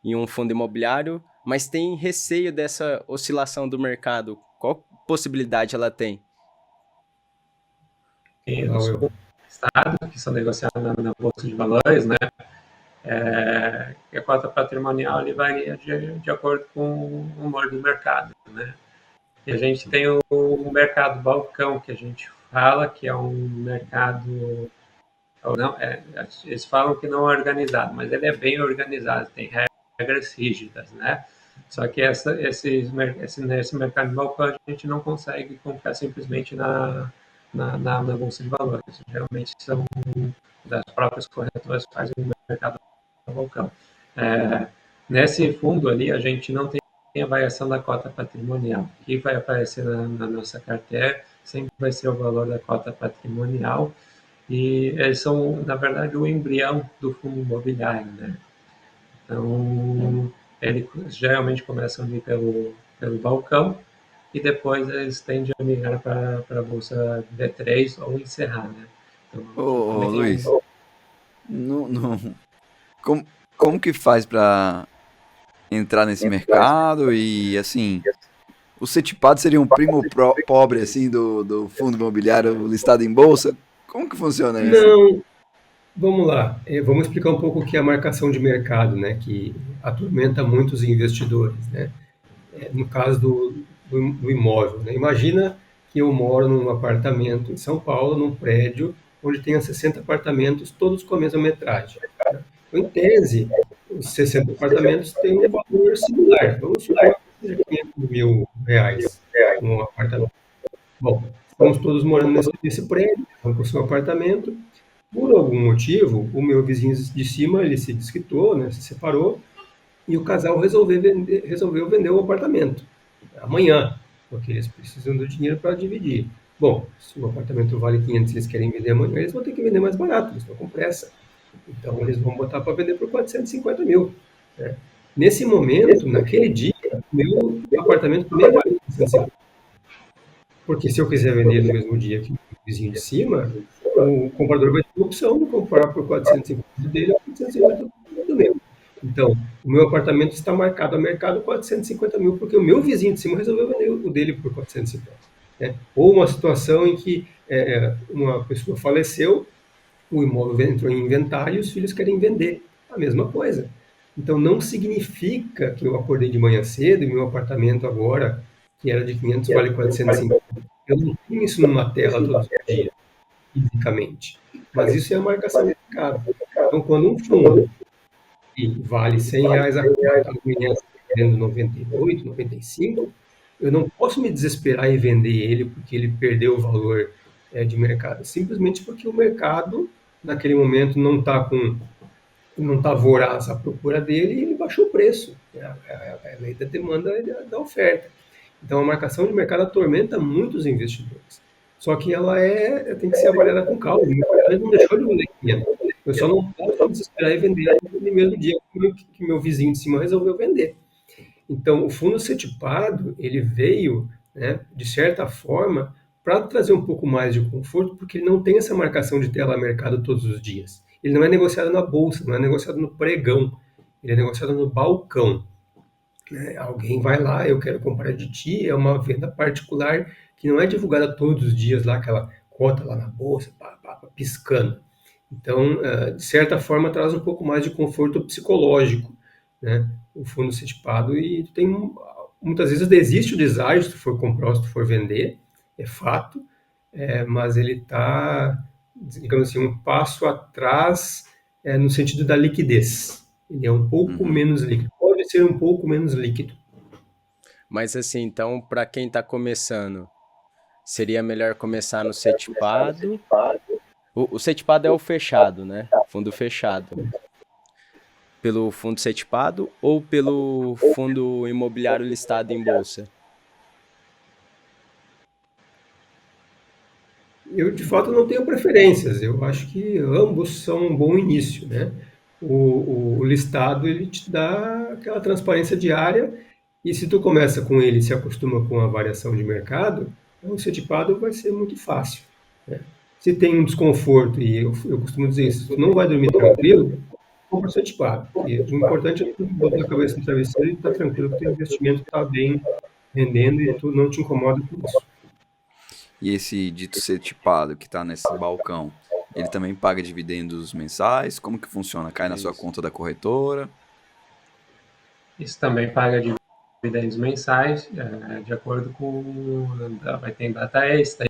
em um fundo imobiliário, mas tem receio dessa oscilação do mercado. Qual possibilidade ela tem? E Olá, os eu. estados que são negociados na Bolsa de Valores, né? A cota patrimonial ele varia de acordo com o humor do mercado, né? E a gente tem o mercado balcão, que a gente fala que é um mercado, ou não, eles falam que não é organizado, mas ele é bem organizado, tem regras rígidas, né? Só que esse mercado de balcão a gente não consegue comprar simplesmente na Bolsa de Valores. Geralmente são das próprias corretoras que fazem o mercado balcão. É, Nesse fundo ali, a gente não tem a variação da cota patrimonial. O que vai aparecer na nossa carteira sempre vai ser o valor da cota patrimonial e eles são, na verdade, o embrião do fundo imobiliário, né? Então, eles geralmente começam ali pelo balcão e depois eles tendem a migrar para a bolsa B3 ou encerrar, né? Então, Ô, geralmente são Luiz, não, como que faz para entrar nesse mercado e assim, o Cetipado seria um primo pobre assim do fundo imobiliário listado em bolsa? Como que funciona isso? Não, vamos lá. Vamos explicar um pouco o que é a marcação de mercado, né? Que atormenta muitos investidores, né? No caso do imóvel, né? Imagina que eu moro num apartamento em São Paulo, num prédio onde tenha 60 apartamentos, todos com a mesma metragem, né? Então, em tese, os 60 apartamentos têm um valor similar. Vamos supor que seja 500 mil reais um apartamento. Bom, estamos todos morando nesse prédio, cada um com o seu apartamento. Por algum motivo, o meu vizinho de cima, ele se desquitou, né, se separou, e o casal resolveu vender o apartamento amanhã, porque eles precisam do dinheiro para dividir. Bom, se o apartamento vale 500 e eles querem vender amanhã, eles vão ter que vender mais barato, eles estão com pressa. Então, eles vão botar para vender por 450 mil. Né? Nesse momento, naquele dia, meu apartamento também vale 450. Porque se eu quiser vender no mesmo dia que o vizinho de cima, o comprador vai ter a opção de comprar por 450 dele ou 450 do meu. Então, o meu apartamento está marcado a mercado 450 mil, porque o meu vizinho de cima resolveu vender o dele por 450. Né? Ou uma situação em que uma pessoa faleceu, o imóvel entrou em inventário e os filhos querem vender. A mesma coisa. Então, não significa que eu acordei de manhã cedo e meu apartamento agora, que era de 500, vale 450. Eu não tenho isso numa tela todos os dias, fisicamente. Mas isso é a marcação de mercado. Então, quando um fundo que vale 100 reais a cota, amanhã está vendendo 98, 95, eu não posso me desesperar e vender ele porque ele perdeu o valor de mercado. Simplesmente porque o mercado, naquele momento, não está voraz à procura dele e ele baixou o preço. A lei da demanda e da oferta. Então, a marcação de mercado atormenta muitos investidores. Só que ela tem que ser avaliada com calma. O mercado não deixou de valer 500. Eu só não posso me desesperar e vender no mesmo dia que meu vizinho de cima resolveu vender. Então, o fundo setipado, ele veio, né, de certa forma, para trazer um pouco mais de conforto, porque ele não tem essa marcação de tela mercado todos os dias. Ele não é negociado na bolsa, não é negociado no pregão, ele é negociado no balcão. Alguém vai lá, eu quero comprar de ti, é uma venda particular que não é divulgada todos os dias lá, aquela cota lá na bolsa, piscando. Então, de certa forma, traz um pouco mais de conforto psicológico, né? O fundo antecipado e muitas vezes desiste o deságio se tu for comprar ou se tu for vender, é fato, mas ele está, digamos assim, um passo atrás no sentido da liquidez. Ele é um pouco menos líquido, pode ser um pouco menos líquido. Mas assim, então, para quem tá começando, seria melhor começar no setipado. O setipado é o fechado, né? Fundo fechado. Pelo fundo setipado ou pelo fundo imobiliário listado em bolsa? Eu, de fato, não tenho preferências. Eu acho que ambos são um bom início, né? O listado, ele te dá aquela transparência diária e se tu começa com ele e se acostuma com a variação de mercado, o setipado vai ser muito fácil, né? Se tem um desconforto, e eu costumo dizer isso, se tu não vai dormir tranquilo, compra o setipado. E o importante é tu botar a cabeça no travesseiro e estar tranquilo que o teu investimento está bem rendendo e tu não te incomoda com isso. E esse dito ser tipado que está nesse balcão, ele também paga dividendos mensais? Como que funciona? Cai na sua Isso. conta da corretora? Isso também paga dividendos mensais, de acordo com. Vai ter data extra.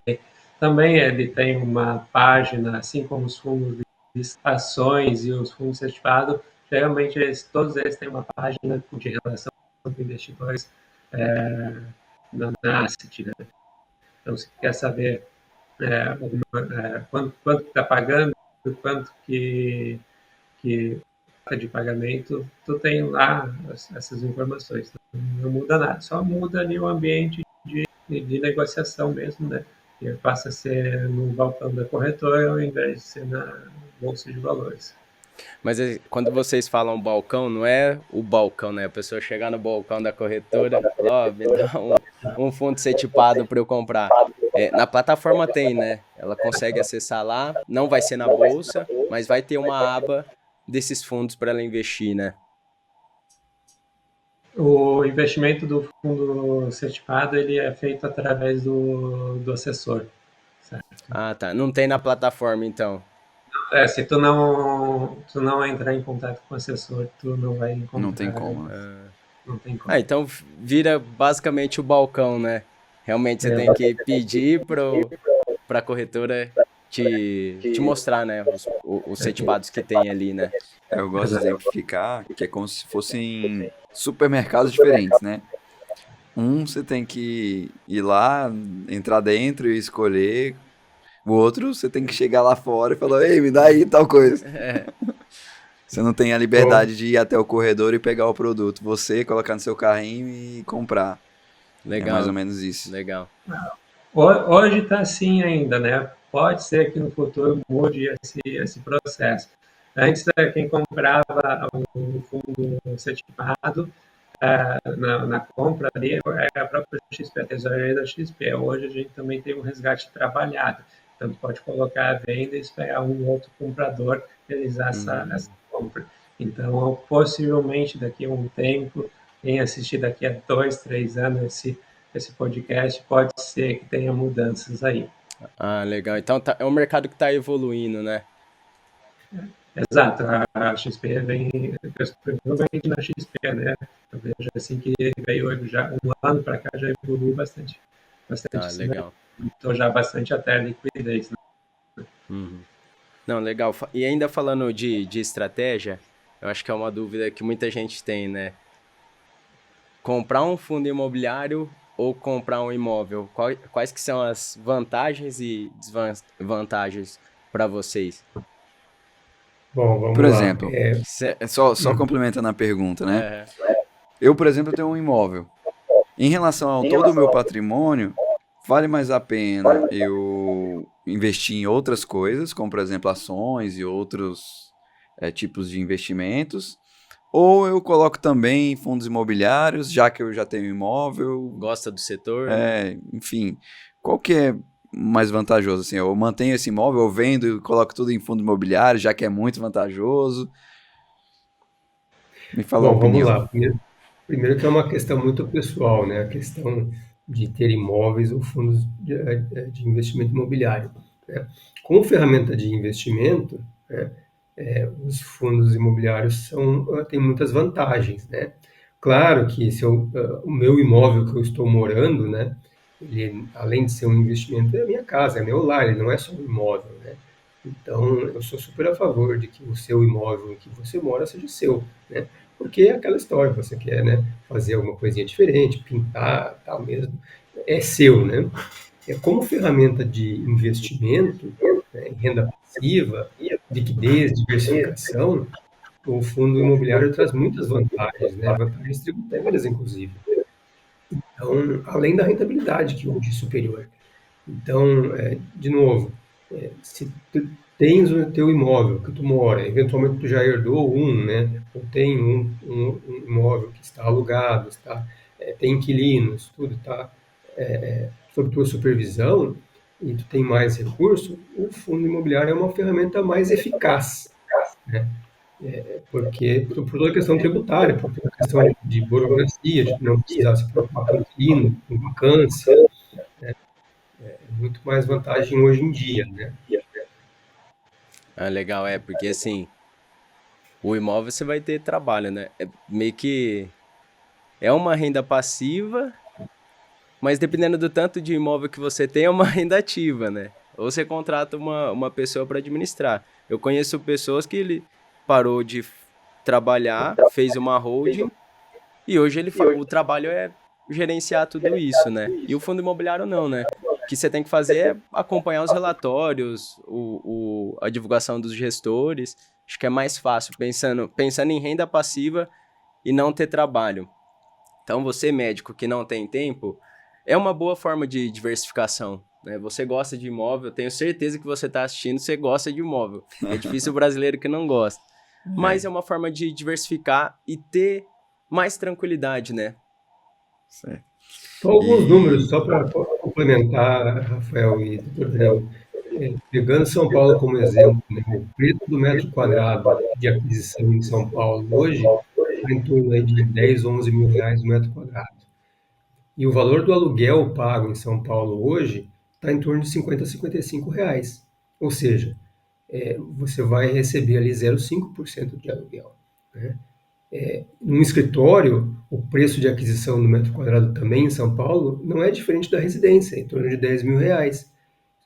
Também ele tem uma página, assim como os fundos de ações e os fundos certificados, geralmente todos eles têm uma página de relação com investidores na asset, né? Então, se quer saber quanto está pagando, quanto que de pagamento, tu tem lá essas informações. Não muda nada, só muda ali o ambiente de negociação mesmo, né? E passa a ser no balcão da corretora ao invés de ser na bolsa de valores. Mas quando vocês falam balcão, não é o balcão, né? A pessoa chegar no balcão da corretora e falar, ó, me dá um fundo setipado para eu comprar. Na plataforma tem, né? Ela consegue acessar lá, não vai ser na bolsa, mas vai ter uma aba desses fundos para ela investir, né? O investimento do fundo certificado ele é feito através do assessor, certo? Ah, tá. Não tem na plataforma, então. Se tu não entrar em contato com o assessor, tu não vai Não tem encontrar, como, né? não tem como. Ah, então vira basicamente o balcão, né? Realmente você tem que pedir pra corretora te mostrar, né? Os setipados que tem ali, né? Eu gosto de exemplificar que é como se fossem supermercados diferentes, né? Um você tem que ir lá, entrar dentro e escolher. O outro você tem que chegar lá fora e falar, ei, me dá aí tal coisa. Você não tem a liberdade de ir até o corredor e pegar o produto. Você colocar no seu carrinho e comprar. É mais ou Legal, menos isso. legal. Hoje está assim ainda, né? Pode ser que no futuro mude esse processo. Antes, quem comprava um fundo certificado na compra ali é a própria XP, a tesouraria da XP. Hoje a gente também tem um resgate trabalhado. Então, pode colocar a venda e esperar um outro comprador realizar essa compra. Então, possivelmente, daqui a um tempo, quem assistir daqui a 2, 3 anos esse podcast, pode ser que tenha mudanças aí. Ah, legal. Então é um mercado que está evoluindo, né? Exato, a XP vem, provavelmente na XP, né? Eu vejo assim que veio já um ano para cá, já evoluiu bastante. Ah, Assim, né? legal. Então já bastante até a liquidez, né? Uhum. Não, legal. E ainda falando de estratégia, eu acho que é uma dúvida que muita gente tem, né? Comprar um fundo imobiliário ou comprar um imóvel? Quais que são as vantagens e desvantagens para vocês? Bom, Por vamos lá. exemplo, só complementando a pergunta, né? É, Eu, por exemplo, tenho um imóvel. Em relação ao todo o meu patrimônio, vale mais a pena eu investir em outras coisas, como por exemplo ações e outros tipos de investimentos, ou eu coloco também em fundos imobiliários, já que eu já tenho imóvel, Gosta do setor, né? enfim, qual que é mais vantajoso, assim, eu mantenho esse imóvel, eu vendo e coloco tudo em fundo imobiliário, já que é muito vantajoso, me fala a Bom, vamos opinião. lá. Primeiro que é uma questão muito pessoal, né? A questão de ter imóveis ou fundos de investimento imobiliário, né? Como ferramenta de investimento, né, os fundos imobiliários têm muitas vantagens, né? Claro que se o meu imóvel que eu estou morando, né, ele, além de ser um investimento, é a minha casa, é meu lar, ele não é só um imóvel, né? Então, eu sou super a favor de que o seu imóvel em que você mora seja seu, né? Porque é aquela história, você quer, né, fazer alguma coisinha diferente, pintar, tal mesmo, é seu, né? É como ferramenta de investimento, né, em renda passiva, liquidez, diversificação, o fundo imobiliário traz muitas vantagens, né? Vantagens tributárias, inclusive. Então, além da rentabilidade, que hoje é superior. Então, de novo, se tu tens o teu imóvel que tu mora, eventualmente tu já herdou um, né? Ou tem um imóvel que está alugado, tem inquilinos, tudo está sob tua supervisão e tu tem mais recurso, o fundo imobiliário é uma ferramenta mais eficaz, né? Por toda a questão tributária, por toda a questão de burocracia, de não precisar se preocupar com inquilino, com vacância, muito mais vantagem hoje em dia, né? Ah, legal, porque assim, o imóvel você vai ter trabalho, né? É meio que é uma renda passiva, mas dependendo do tanto de imóvel que você tem, é uma renda ativa, né? Ou você contrata uma pessoa para administrar. Eu conheço pessoas que ele parou de trabalhar, fez uma holding e hoje o trabalho é gerenciar tudo isso, né? E o fundo imobiliário não, né? O que você tem que fazer é acompanhar os relatórios, a divulgação dos gestores. Acho que é mais fácil pensando em renda passiva e não ter trabalho. Então, você, médico que não tem tempo, é uma boa forma de diversificação. Né? Você gosta de imóvel, tenho certeza que você está assistindo, você gosta de imóvel. É difícil o brasileiro que não gosta. Mas é uma forma de diversificar e ter mais tranquilidade, né? Certo. Só alguns números, E só para complementar, Rafael e doutor Danilo. Pegando São Paulo como exemplo, né, o preço do metro quadrado de aquisição em São Paulo hoje está em torno aí de 10, 11 mil reais o metro quadrado. E o valor do aluguel pago em São Paulo hoje está em torno de 50 a 55 reais. Ou seja, você vai receber ali 0,5% de aluguel, né? Num escritório, o preço de aquisição do metro quadrado também em São Paulo não é diferente da residência, é em torno de 10 mil reais.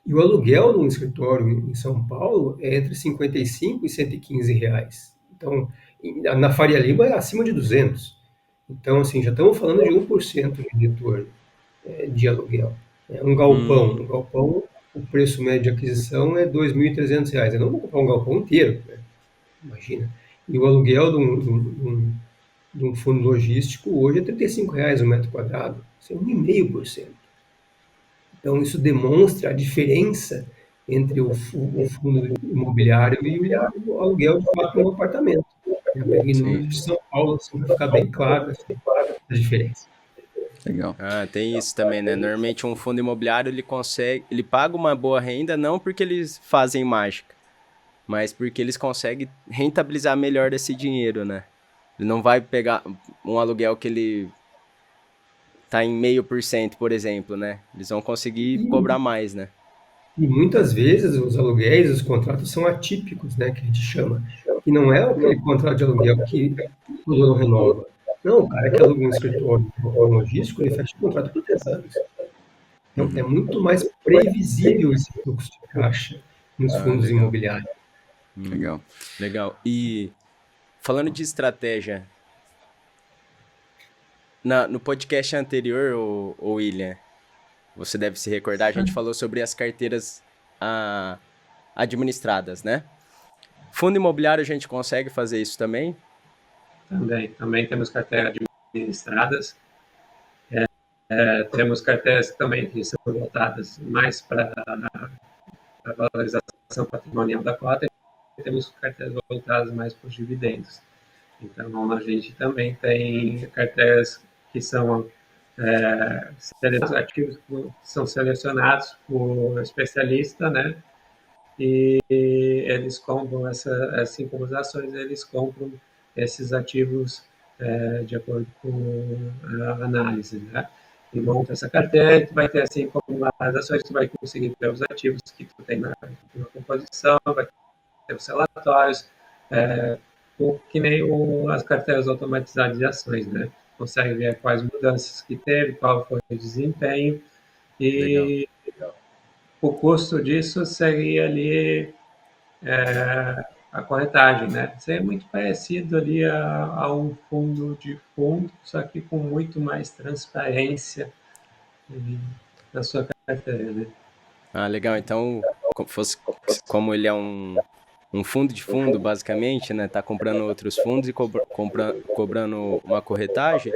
E o aluguel de um escritório em São Paulo é entre 55 e 115 reais. Então, na Faria Lima é acima de 200. Então, assim, já estamos falando de 1% de retorno de aluguel. Um galpão, o preço médio de aquisição é 2.300 reais. Eu não vou comprar um galpão inteiro, né? Imagina. E o aluguel de um fundo logístico hoje é 35 reais o metro quadrado. Isso é 1,5%. Então, isso demonstra a diferença entre o fundo imobiliário e o aluguel de fato de um apartamento. Eu peguei Sim. números de São Paulo, assim, para ficar bem claro a diferença. legal. Ah, tem isso também, né? Normalmente um fundo imobiliário ele paga uma boa renda não porque eles fazem mágica, mas porque eles conseguem rentabilizar melhor esse dinheiro, né? Ele não vai pegar um aluguel que ele tá em 0,5%, por exemplo, né? Eles vão conseguir cobrar mais, né? E muitas vezes os aluguéis, os contratos são atípicos, né, que a gente chama. Que não é aquele contrato de aluguel que todo ano renova. Não, o cara que aluga um escritório um logístico, ele fecha o contrato por 10 anos. Então, é muito mais previsível esse fluxo de caixa nos Ah, fundos legal. imobiliários. Legal. Legal. E falando de estratégia, no podcast anterior, o William, você deve se recordar, a gente falou sobre as carteiras administradas, né? Fundo imobiliário a gente consegue fazer isso também? Também temos carteiras administradas. Temos carteiras também que são voltadas mais para a valorização patrimonial da cota e temos carteiras voltadas mais para os dividendos. Então, a gente também tem carteiras que são ativos que são selecionados por especialista, né? E eles compram, assim como as ações, eles compram esses ativos de acordo com a análise, né? E monta essa carteira, tu vai ter assim como as ações, tu vai conseguir ter os ativos que tu tem na composição, vai ter os relatórios, que nem as carteiras automatizadas de ações, né? Consegue ver quais mudanças que teve, qual foi o desempenho, e Legal. o custo disso seria ali a corretagem, né? Seria muito parecido ali a um fundo de fundo, só que com muito mais transparência na sua carteira, né? Ah, legal. Então, como ele é um fundo de fundo, basicamente, né? Tá comprando outros fundos e cobrando uma corretagem,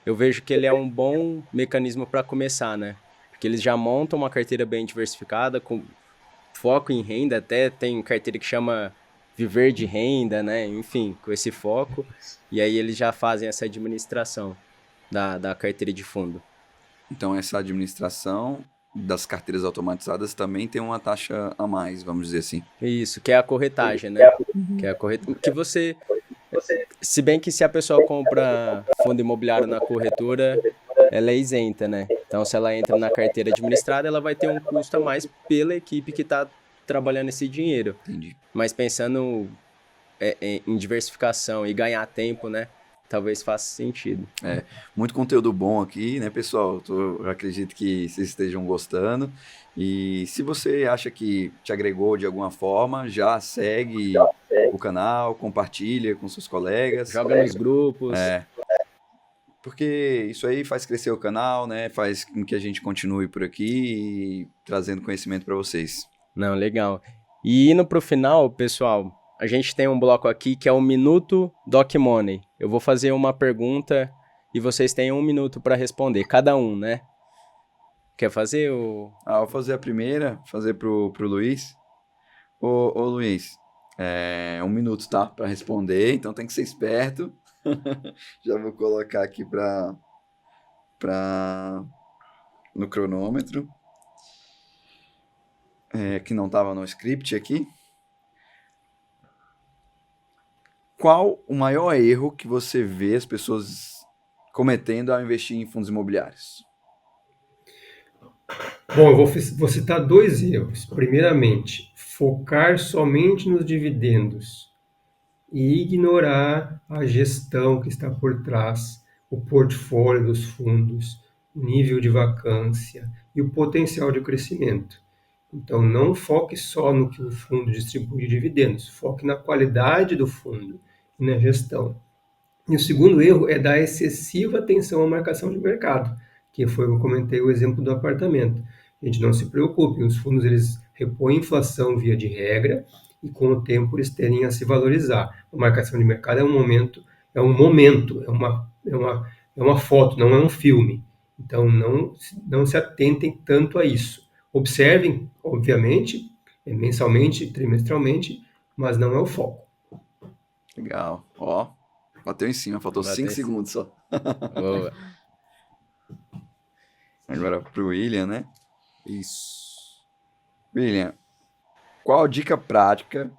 eu vejo que ele é um bom mecanismo para começar, né? Porque eles já montam uma carteira bem diversificada, com foco em renda, até tem carteira que chama Viver de Renda, né? Enfim, com esse foco. E aí eles já fazem essa administração da carteira de fundo. Então, essa administração das carteiras automatizadas também tem uma taxa a mais, vamos dizer assim. Isso, que é a corretagem, né? Que é a que você, se bem que se a pessoa compra fundo imobiliário na corretora, ela é isenta, né? Então, se ela entra na carteira administrada, ela vai ter um custo a mais pela equipe que está trabalhando esse dinheiro. Entendi. Mas pensando em diversificação e ganhar tempo, né? Talvez faça sentido. Muito conteúdo bom aqui, né, pessoal? Eu acredito que vocês estejam gostando. E se você acha que te agregou de alguma forma, já segue o canal, compartilha com seus colegas. Joga nos grupos. Porque isso aí faz crescer o canal, né? Faz com que a gente continue por aqui e trazendo conhecimento para vocês. Não, legal. E indo pro final, pessoal, a gente tem um bloco aqui que é o Minuto Doc Money. Eu vou fazer uma pergunta e vocês têm 1 minuto para responder, cada um, né? Quer fazer o... Vou fazer a primeira, fazer pro Luiz. Ô Luiz, 1 minuto, tá? Para responder, então tem que ser esperto. Já vou colocar aqui no cronômetro. Que não estava no script aqui. Qual o maior erro que você vê as pessoas cometendo ao investir em fundos imobiliários? Bom, eu vou citar 2 erros. Primeiramente, focar somente nos dividendos e ignorar a gestão que está por trás, o portfólio dos fundos, o nível de vacância e o potencial de crescimento. Então, não foque só no que o fundo distribui de dividendos, foque na qualidade do fundo e na gestão. E o segundo erro é dar excessiva atenção à marcação de mercado, que foi, eu comentei o exemplo do apartamento. A gente não se preocupe, os fundos eles repõem inflação via de regra e com o tempo eles tendem a se valorizar. A marcação de mercado é um momento, é uma foto, não é um filme. Então não se atentem tanto a isso. Observem, obviamente, mensalmente, trimestralmente, mas não é o foco. Legal. Ó, bateu em cima, faltou 5 segundos só. Boa. Agora pro William, né? Isso. William, qual a dica prática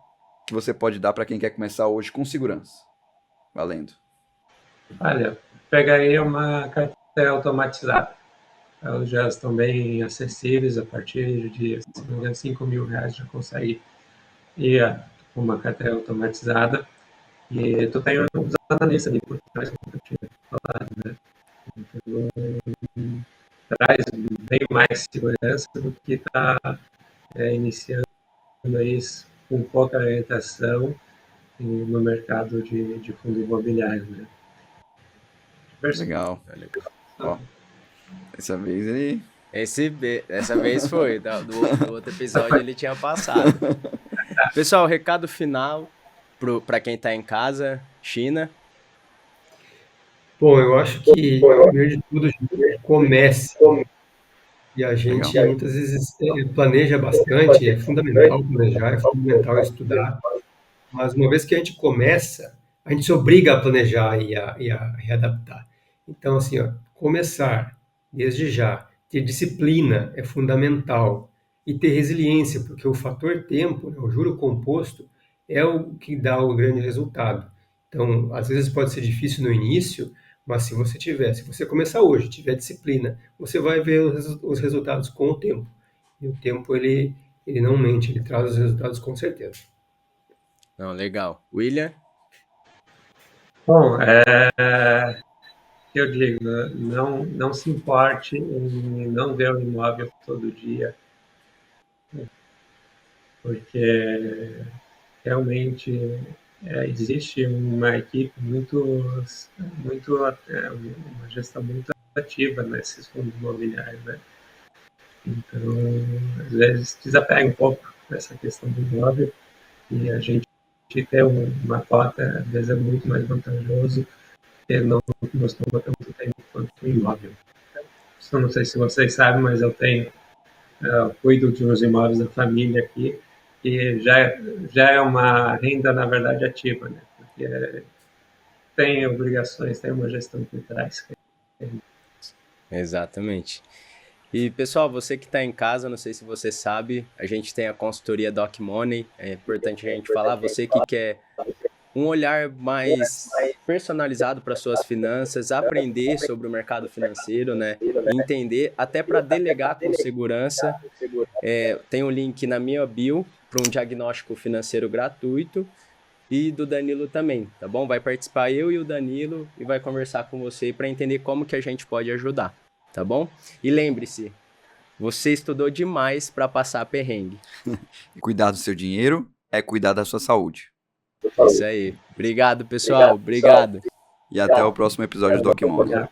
que você pode dar para quem quer começar hoje com segurança? Valendo. Olha, pegaria uma carteira automatizada. Elas já estão bem acessíveis, a partir de, se não me engano, R$5.000 já consegue ir com uma carteira automatizada. E tu tem uns analistas ali por trás, como eu tinha falado, né? Então, traz bem mais segurança do que está iniciando isso com pouca orientação no mercado de fundo imobiliário, né? Legal. Ó, dessa vez ele... Dessa vez foi, do outro episódio ele tinha passado. Pessoal, recado final para quem está em casa, China. Bom, eu acho que, primeiro de tudo, a gente comece. E a gente, muitas vezes, planeja bastante, é fundamental planejar, é fundamental estudar. Mas uma vez que a gente começa, a gente se obriga a planejar e a readaptar. Então, assim, ó, começar desde já, ter disciplina é fundamental e ter resiliência, porque o fator tempo, né, o juro composto, é o que dá o grande resultado. Então, às vezes pode ser difícil no início, mas se você começar hoje, tiver disciplina, você vai ver os resultados com o tempo. E o tempo, ele não mente, ele traz os resultados com certeza. Não, legal. William? Bom, eu digo, não se importe em não ver o imóvel todo dia, porque realmente existe uma equipe uma gestão muito ativa nesses fundos imobiliários, né? Então, às vezes desapega um pouco dessa questão do imóvel e a gente ter uma cota, às vezes é muito mais vantajoso, porque não nos toma tanto tempo quanto o imóvel. Eu não sei se vocês sabem, mas eu cuido de uns imóveis da família aqui, e já é uma renda, na verdade, ativa, né? Porque tem obrigações, tem uma gestão por trás. Exatamente. E pessoal, você que está em casa, não sei se você sabe, a gente tem a consultoria Doc Money, é importante a gente falar, você que quer um olhar mais personalizado para suas finanças, aprender sobre o mercado financeiro, né? Entender, até para delegar com segurança. Tem um link na minha bio para um diagnóstico financeiro gratuito e do Danilo também, tá bom? Vai participar eu e o Danilo e vai conversar com você para entender como que a gente pode ajudar, tá bom? E lembre-se, você estudou demais para passar perrengue. Cuidar do seu dinheiro é cuidar da sua saúde. Isso aí. Obrigado, pessoal. Obrigado. E até o próximo episódio do Doc Money.